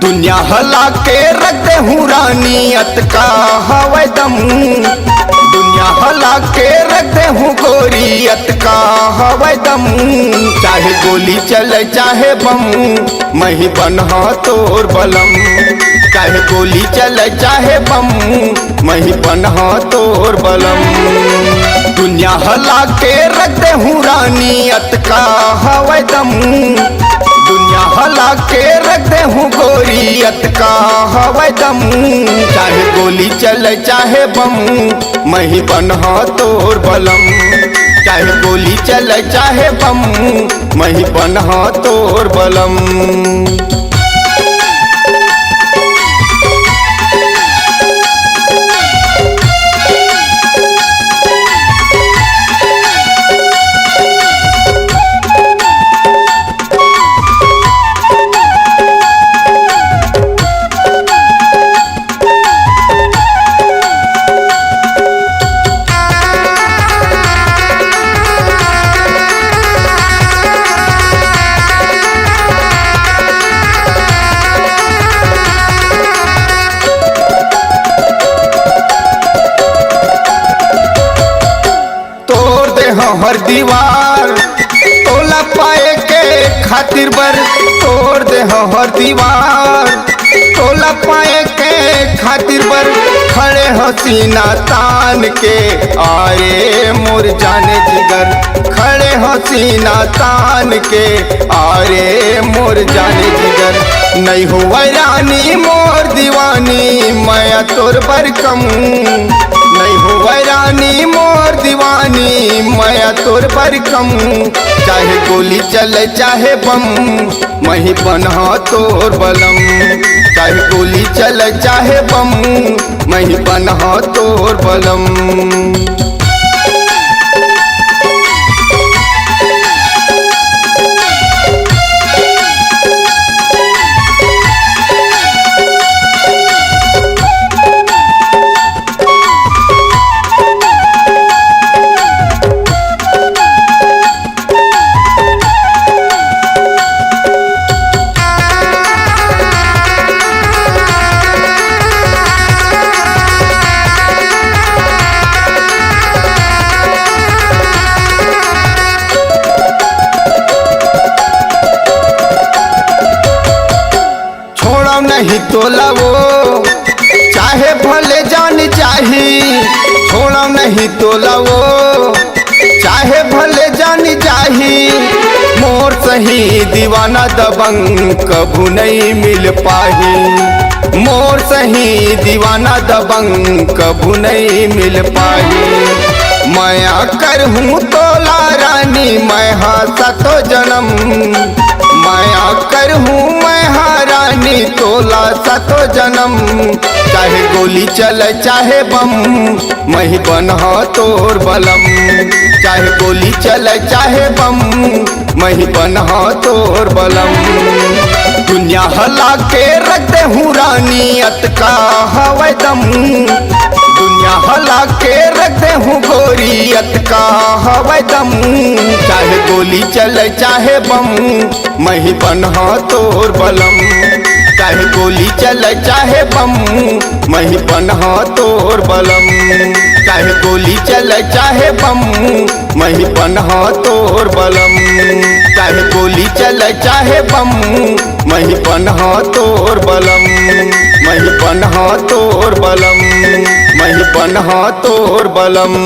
दुनिया हला के रख दे हूँ रानियत का हवै दम। दुनिया हला के रख दे हूँ गोरियत का हवै दम। चाहे गोली चले चाहे बम मैं ही बनहा तोर बलम। चाहे गोली चले चाहे बम मैं ही बनहा तोर बलम। दुनिया हला के रख दे हूँ रानियत का हवै दम। दुनिया हला के रख दे हूँ गोरियत का हवै दम। चाहे गोली चले चाहे बम मैं ही बनहा तोर बलम। चाहे गोली चले चाहे बम मैं ही बनहा तोर बलम। हर दीवार तोला पाए के खातिर बर तोड़ दे हर दीवार तोला पाए के खातिर बर। खड़े हसीना तान के आरे मोर जाने जिगर। खड़े हसीना तान के आरे मोर जाने जिगर। नहीं हो रानी मोर दीवानी मैं तोर बर कम। नहीं हो रानी मोर दीवानी मैं तोर पर कम। चाहे गोली चले चाहे बम मैं ही बनहा तोर बलम। चाहे गोली चले चाहे बम मैं ही बनहा तोर बलम। नहीं तोला वो चाहे भले जान चाही। छोड़ा नहीं तोला वो चाहे भले जान चाही। मोर सही दीवाना दबंग कभू नहीं मिल पाही। मोर सही दीवाना दबंग कभू नहीं मिल पाही। मैं कर हूँ तोला रानी मैं हासा तो जन्म। मैं कर हूँ मैं रानी तोला सतो जन्म। चाहे गोली चले चाहे बम मैं ही बनहा तोर बलम। चाहे गोली चले चाहे बम मैं ही बनहा तोर बलम। दुनिया हला के रख दे हूँ रानियत का हवै दम। दुनिया हला के रख दे हूँ गोरियत का हवै दम। चाहे गोली चले चाहे बम मैं ही बनहा तोर बलम। चाहे गोली चले चाहे बम मैं ही बनहा तोर बलम। चाहे गोली चले चाहे बम मैं ही बनहा तोर बलम। चाहे गोली चले चाहे बम मैं ही बनहा तोर बलम। मैं ही बनहा तोर बलम। मैं ही बनहा तोर बलम।